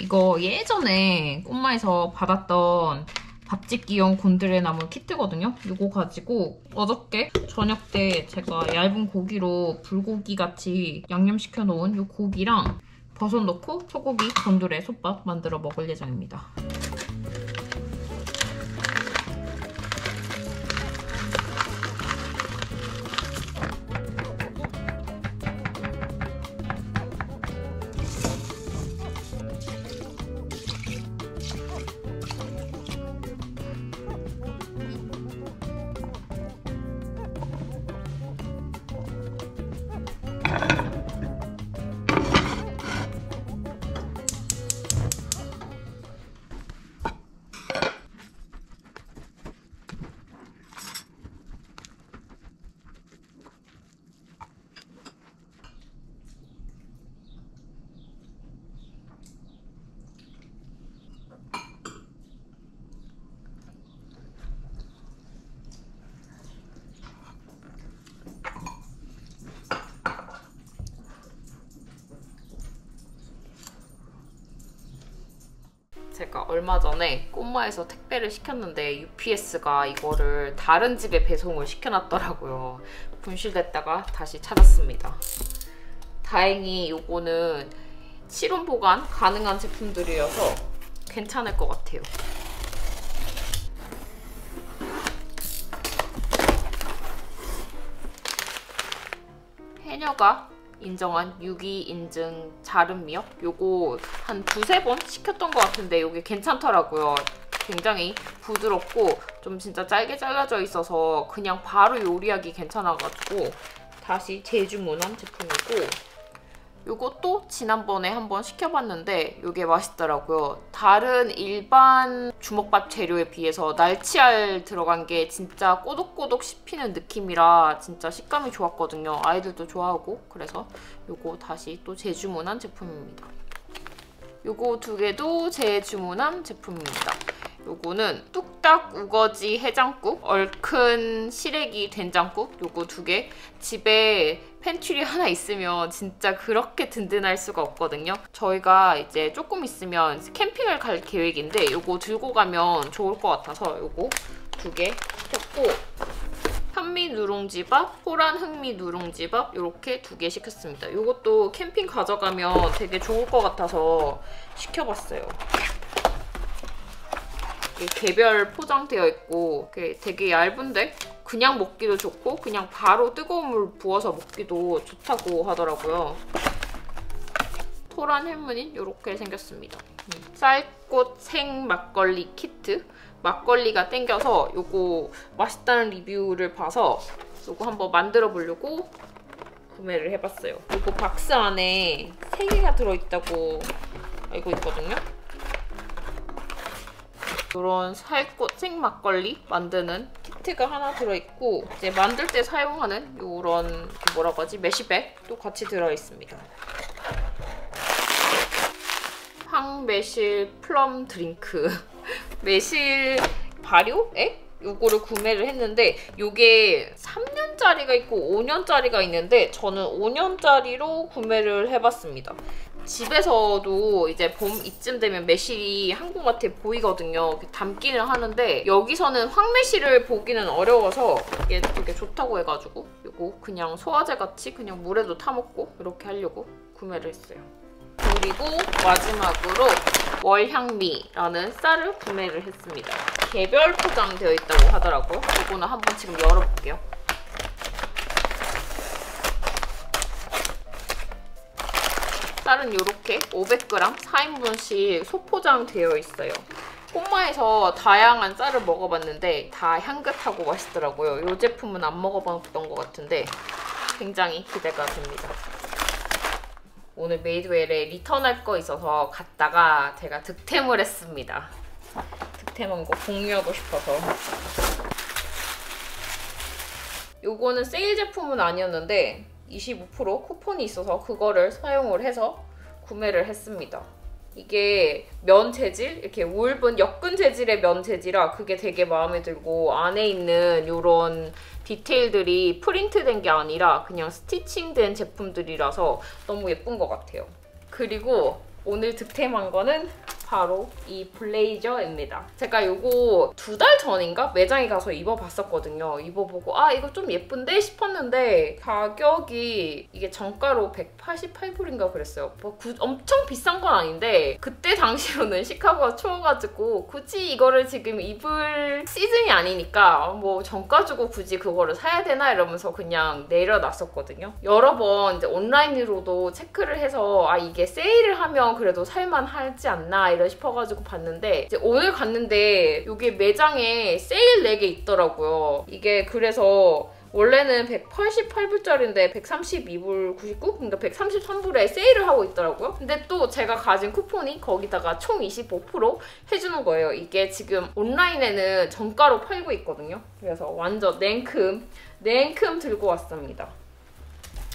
이거 예전에 꼬마에서 받았던 밥짓기용 곤드레 나물 키트거든요. 이거 가지고 어저께 저녁 때 제가 얇은 고기로 불고기같이 양념시켜 놓은 이 고기랑 버섯 넣고 소고기 곤드레 솥밥 만들어 먹을 예정입니다. 제가 얼마 전에 꼬마에서 택배를 시켰는데 UPS가 이거를 다른 집에 배송을 시켜놨더라고요. 분실됐다가 다시 찾았습니다. 다행히 이거는 실온 보관 가능한 제품들이어서 괜찮을 것 같아요. 해녀가 인정한 유기 인증 자른 미역? 요거 한 두세 번 시켰던 것 같은데 요게 괜찮더라고요. 굉장히 부드럽고 좀 진짜 짧게 잘라져 있어서 그냥 바로 요리하기 괜찮아가지고 다시 재주문한 제품이고, 요것도 지난번에 한번 시켜봤는데 요게 맛있더라고요. 다른 일반 주먹밥 재료에 비해서 날치알 들어간 게 진짜 꼬독꼬독 씹히는 느낌이라 진짜 식감이 좋았거든요. 아이들도 좋아하고. 그래서 요거 다시 또 재주문한 제품입니다. 요거 두 개도 재주문한 제품입니다. 요거는 뚝딱 우거지 해장국, 얼큰 시래기 된장국, 요거 두 개. 집에 팬트리 하나 있으면 진짜 그렇게 든든할 수가 없거든요. 저희가 이제 조금 있으면 캠핑을 갈 계획인데 요거 들고 가면 좋을 것 같아서 요거 두 개 시켰고, 현미 누룽지밥, 호란 흑미 누룽지밥 이렇게 두 개 시켰습니다. 요것도 캠핑 가져가면 되게 좋을 것 같아서 시켜봤어요. 개별 포장되어 있고 되게 얇은데 그냥 먹기도 좋고 그냥 바로 뜨거운 물 부어서 먹기도 좋다고 하더라고요. 토란 해무닌 이렇게 생겼습니다. 쌀꽃 생 막걸리 키트. 막걸리가 땡겨서 요거 맛있다는 리뷰를 봐서 요거 한번 만들어 보려고 구매를 해봤어요. 요거 박스 안에 3개가 들어있다고 알고 있거든요. 이런 살꽃 생막걸리 만드는 키트가 하나 들어있고, 이제 만들 때 사용하는 이런 뭐라고 하지? 매실백도 같이 들어있습니다. 황매실 플럼 드링크 매실 발효액? 요거를 구매를 했는데 요게 3년짜리가 있고 5년짜리가 있는데 저는 5년짜리로 구매를 해봤습니다. 집에서도 이제 봄 이쯤 되면 매실이 한국마트에 보이거든요. 담기는 하는데 여기서는 황매실을 보기는 어려워서 이게 되게 좋다고 해가지고 이거 그냥 소화제 같이 그냥 물에도 타먹고 이렇게 하려고 구매를 했어요. 그리고 마지막으로 월향미라는 쌀을 구매를 했습니다. 개별 포장되어 있다고 하더라고요. 이거는 한번 지금 열어볼게요. 쌀은 이렇게 500g 4인분씩 소포장되어 있어요. 홈마에서 다양한 쌀을 먹어봤는데 다 향긋하고 맛있더라고요. 이 제품은 안 먹어봤던 것 같은데 굉장히 기대가 됩니다. 오늘 메이드웰에 리턴할 거 있어서 갔다가 제가 득템을 했습니다. 득템한 거 공유하고 싶어서. 요거는 세일 제품은 아니었는데 25% 쿠폰이 있어서 그거를 사용을 해서 구매를 했습니다. 이게 면 재질, 이렇게 우울분 옅은 재질의 면 재질이라 그게 되게 마음에 들고 안에 있는 이런 디테일들이 프린트된 게 아니라 그냥 스티칭된 제품들이라서 너무 예쁜 것 같아요. 그리고 오늘 득템한 거는 바로 이 블레이저입니다. 제가 이거 2달 전인가 매장에 가서 입어봤었거든요. 입어보고 아 이거 좀 예쁜데 싶었는데 가격이 이게 정가로 188불인가 그랬어요. 뭐 엄청 비싼 건 아닌데 그때 당시로는 시카고가 추워가지고 굳이 이거를 지금 입을 시즌이 아니니까 뭐 정가 주고 굳이 그거를 사야 되나 이러면서 그냥 내려놨었거든요. 여러 번 이제 온라인으로도 체크를 해서 아 이게 세일을 하면 그래도 살만하지 않나 이러 싶어가지고 봤는데 이제 오늘 갔는데 이게 매장에 세일 4개 있더라고요. 이게 그래서 원래는 188불짜리인데 132불 99? 그러니까 133불에 세일을 하고 있더라고요. 근데 또 제가 가진 쿠폰이 거기다가 총 25% 해주는 거예요. 이게 지금 온라인에는 정가로 팔고 있거든요. 그래서 완전 냉큼 들고 왔습니다.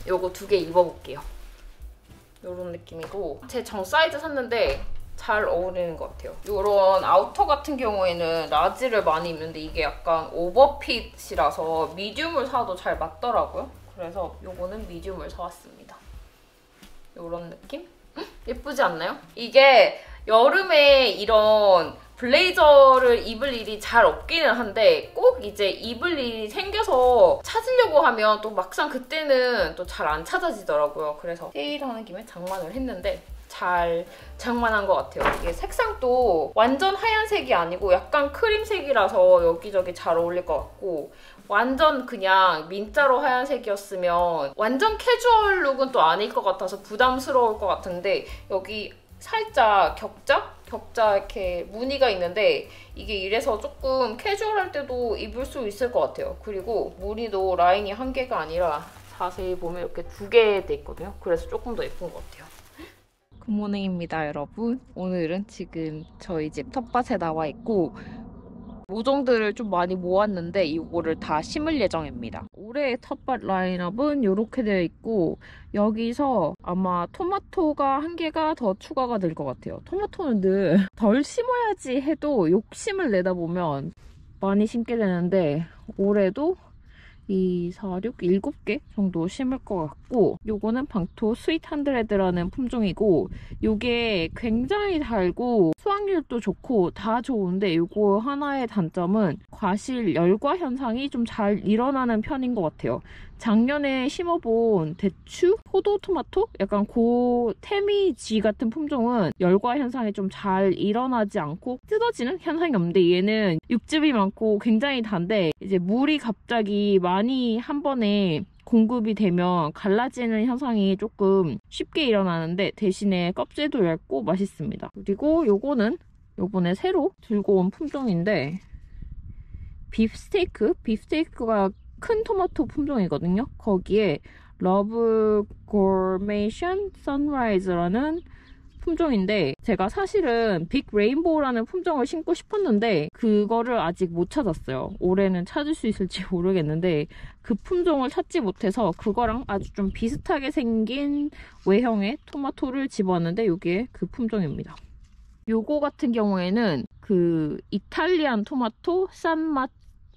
요거 2개 입어볼게요. 요런 느낌이고 제 정 사이즈 샀는데 잘 어울리는 것 같아요. 이런 아우터 같은 경우에는 라지를 많이 입는데 이게 약간 오버핏이라서 미디움을 사도 잘 맞더라고요. 그래서 요거는 미디움을 사왔습니다. 이런 느낌? 예쁘지 않나요? 이게 여름에 이런 블레이저를 입을 일이 잘 없기는 한데 꼭 이제 입을 일이 생겨서 찾으려고 하면 또 막상 그때는 또 잘 안 찾아지더라고요. 그래서 세일하는 김에 장만을 했는데 잘 장만한 것 같아요. 이게 색상도 완전 하얀색이 아니고 약간 크림색이라서 여기저기 잘 어울릴 것 같고 완전 그냥 민자로 하얀색이었으면 완전 캐주얼 룩은 또 아닐 것 같아서 부담스러울 것 같은데 여기 살짝 격자 이렇게 무늬가 있는데 이게 이래서 조금 캐주얼할 때도 입을 수 있을 것 같아요. 그리고 무늬도 라인이 한 개가 아니라 자세히 보면 이렇게 2개 돼 있거든요. 그래서 조금 더 예쁜 것 같아요. 굿모닝입니다, 여러분. 오늘은 지금 저희 집 텃밭에 나와 있고 모종들을 좀 많이 모았는데 이거를 다 심을 예정입니다. 올해의 텃밭 라인업은 이렇게 되어 있고 여기서 아마 토마토가 1개가 더 추가가 될 것 같아요. 토마토는 늘 덜 심어야지 해도 욕심을 내다 보면 많이 심게 되는데 올해도 2, 4, 6, 7개 정도 심을 것 같고 요거는 방토 스윗 한드레드라는 품종이고 요게 굉장히 달고 수확률도 좋고 다 좋은데 요거 하나의 단점은 과실 열과 현상이 좀 잘 일어나는 편인 것 같아요. 작년에 심어본 대추, 포도 토마토? 약간 태미지 같은 품종은 열과 현상이 좀 잘 일어나지 않고 뜯어지는 현상이 없는데 얘는 육즙이 많고 굉장히 단데 이제 물이 갑자기 많이 한 번에 공급이 되면 갈라지는 현상이 조금 쉽게 일어나는데 대신에 껍질도 얇고 맛있습니다. 그리고 요거는 요번에 새로 들고 온 품종인데 빕스테이크가 큰 토마토 품종이거든요. 거기에 러브 고메이션 선라이즈라는 품종인데 제가 사실은 빅 레인보우라는 품종을 심고 싶었는데 그거를 아직 못 찾았어요. 올해는 찾을 수 있을지 모르겠는데 그 품종을 찾지 못해서 그거랑 아주 좀 비슷하게 생긴 외형의 토마토를 집어왔는데 이게 그 품종입니다. 요거 같은 경우에는 그 이탈리안 토마토 산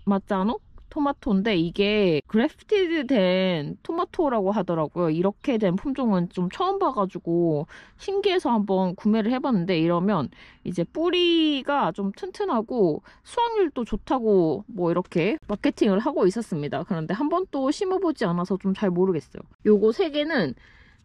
마짜노? 토마토인데 이게 그래프티드 된 토마토라고 하더라고요. 이렇게 된 품종은 좀 처음 봐가지고 신기해서 한번 구매를 해봤는데, 이러면 이제 뿌리가 좀 튼튼하고 수확률도 좋다고 뭐 이렇게 마케팅을 하고 있었습니다. 그런데 한 번도 심어보지 않아서 좀 잘 모르겠어요. 요거 3개는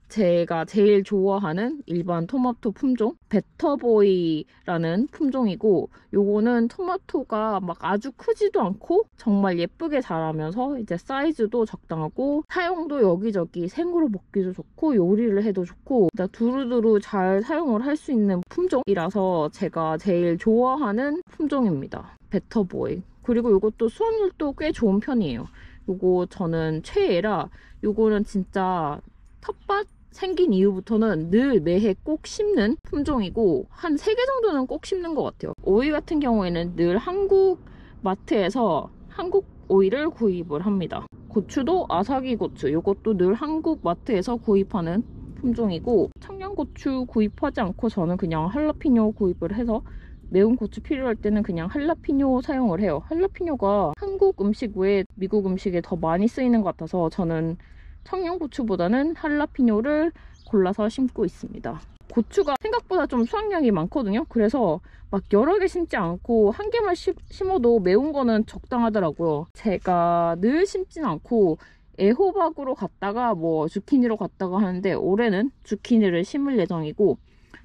제가 제일 좋아하는 일반 토마토 품종, 베터보이라는 품종이고, 요거는 토마토가 막 아주 크지도 않고 정말 예쁘게 자라면서 이제 사이즈도 적당하고 사용도 여기저기 생으로 먹기도 좋고 요리를 해도 좋고 두루두루 잘 사용을 할 수 있는 품종이라서 제가 제일 좋아하는 품종입니다. 베터보이. 그리고 요것도 수확률도 꽤 좋은 편이에요. 요거 저는 최애라, 요거는 진짜 텃밭 생긴 이후부터는 늘 매해 꼭 심는 품종이고 한 3개 정도는 꼭 심는 것 같아요. 오이 같은 경우에는 늘 한국 마트에서 한국 오이를 구입을 합니다. 고추도 아사기 고추, 이것도 늘 한국 마트에서 구입하는 품종이고, 청양고추 구입하지 않고 저는 그냥 할라피뇨 구입을 해서 매운 고추 필요할 때는 그냥 할라피뇨 사용을 해요. 할라피뇨가 한국 음식 외에 미국 음식에 더 많이 쓰이는 것 같아서 저는 청양고추보다는 할라피뇨를 골라서 심고 있습니다. 고추가 생각보다 좀 수확량이 많거든요. 그래서 막 여러 개 심지 않고 한 개만 심어도 매운 거는 적당하더라고요. 제가 늘 심진 않고 애호박으로 갔다가 뭐 주키니로 갔다가 하는데, 올해는 주키니를 심을 예정이고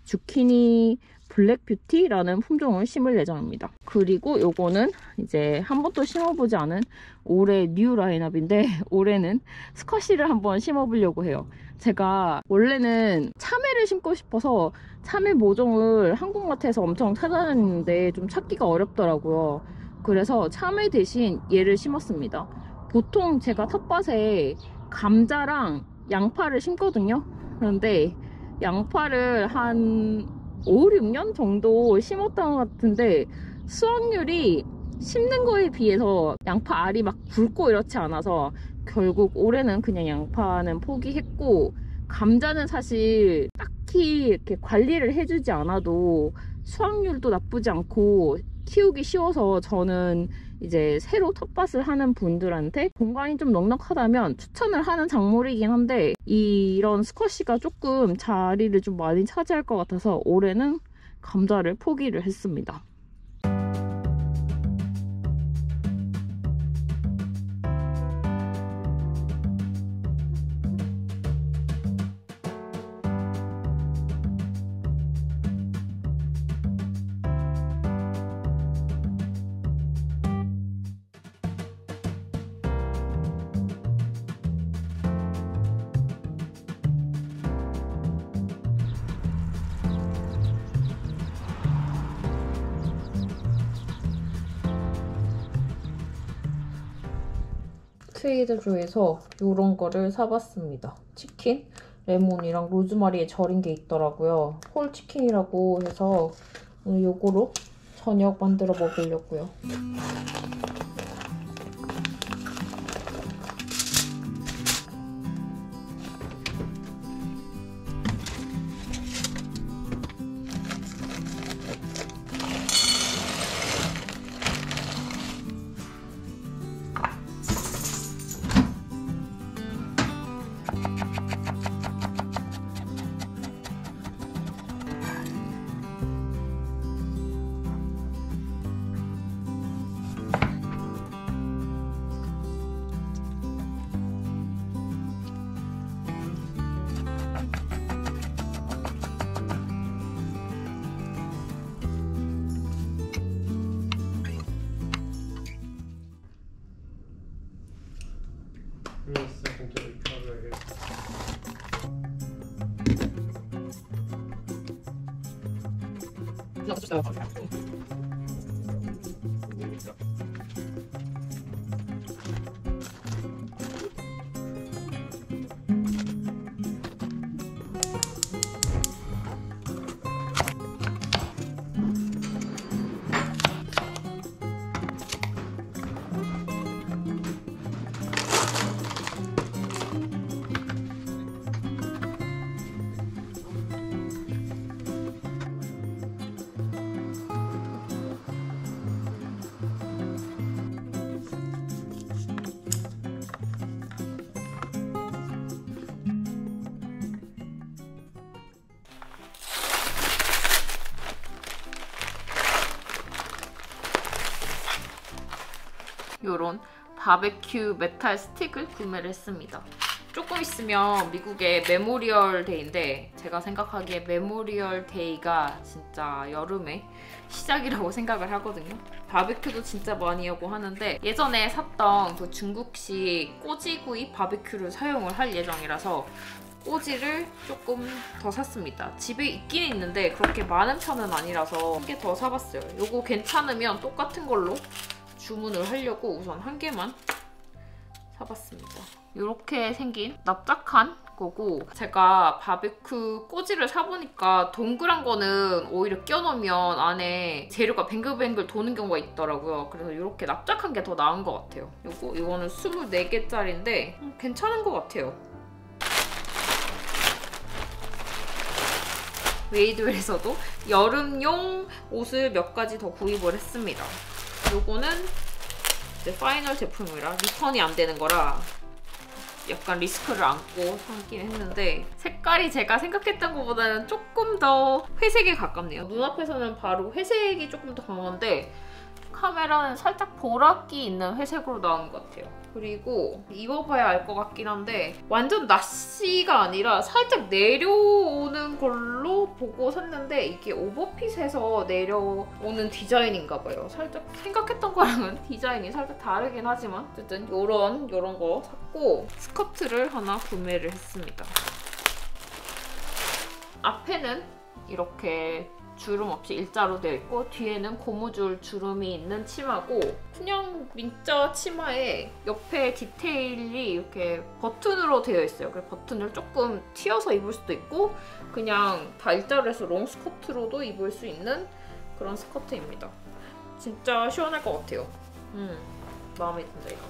주키니 블랙뷰티라는 품종을 심을 예정입니다. 그리고 요거는 이제 한 번도 심어보지 않은 올해 뉴 라인업인데, 올해는 스쿼시를 한번 심어보려고 해요. 제가 원래는 참외를 심고 싶어서 참외 모종을 한국마트에서 엄청 찾아다녔는데 좀 찾기가 어렵더라고요. 그래서 참외 대신 얘를 심었습니다. 보통 제가 텃밭에 감자랑 양파를 심거든요. 그런데 양파를 한 5, 6년 정도 심었던 것 같은데 수확률이 심는 거에 비해서 양파 알이 막 굵고 이렇지 않아서 결국 올해는 그냥 양파는 포기했고, 감자는 사실 딱히 이렇게 관리를 해주지 않아도 수확률도 나쁘지 않고 키우기 쉬워서 저는 이제 새로 텃밭을 하는 분들한테 공간이 좀 넉넉하다면 추천을 하는 작물이긴 한데, 이런 스쿼시가 조금 자리를 좀 많이 차지할 것 같아서 올해는 감자를 포기를 했습니다. 트레이더조에서 이런 거를 사봤습니다. 치킨, 레몬이랑 로즈마리에 절인 게 있더라고요. 홀 치킨이라고 해서 오늘 요거로 저녁 만들어 먹으려고요. Real second to recover here. No, just a 요런 바베큐 메탈 스틱을 구매를 했습니다. 조금 있으면 미국의 메모리얼 데이인데 제가 생각하기에 메모리얼 데이가 진짜 여름의 시작이라고 생각을 하거든요. 바베큐도 진짜 많이 하고 하는데 예전에 샀던 그 중국식 꼬지구이 바베큐를 사용을 할 예정이라서 꼬지를 조금 더 샀습니다. 집에 있긴 있는데 그렇게 많은 편은 아니라서 한 개 더 사봤어요. 요거 괜찮으면 똑같은 걸로 주문을 하려고 우선 한 개만 사봤습니다. 이렇게 생긴 납작한 거고 제가 바베큐 꼬지를 사보니까 동그란 거는 오히려 껴놓으면 안에 재료가 뱅글뱅글 도는 경우가 있더라고요. 그래서 이렇게 납작한 게 더 나은 것 같아요. 이거는 24개짜리인데 괜찮은 것 같아요. 웨이드웰에서도 여름용 옷을 몇 가지 더 구입을 했습니다. 요거는 이제 파이널 제품이라 리턴이 안 되는 거라 약간 리스크를 안고 사긴 했는데 색깔이 제가 생각했던 것보다는 조금 더 회색에 가깝네요. 눈앞에서는 바로 회색이 조금 더 강한데 카메라는 살짝 보라기 있는 회색으로 나온 것 같아요. 그리고 입어봐야 알 것 같긴 한데 완전 나시가 아니라 살짝 내려오는 걸로 보고 샀는데 이게 오버핏에서 내려오는 디자인인가 봐요. 살짝 생각했던 거랑은 디자인이 살짝 다르긴 하지만 어쨌든 요런 거 샀고 스커트를 하나 구매를 했습니다. 앞에는 이렇게 주름 없이 일자로 되어 있고 뒤에는 고무줄 주름이 있는 치마고 그냥 민자 치마에 옆에 디테일이 이렇게 버튼으로 되어 있어요. 그래서 버튼을 조금 튀어서 입을 수도 있고 그냥 다 일자로 해서 롱 스커트로도 입을 수 있는 그런 스커트입니다. 진짜 시원할 것 같아요. 마음에 든다 이거.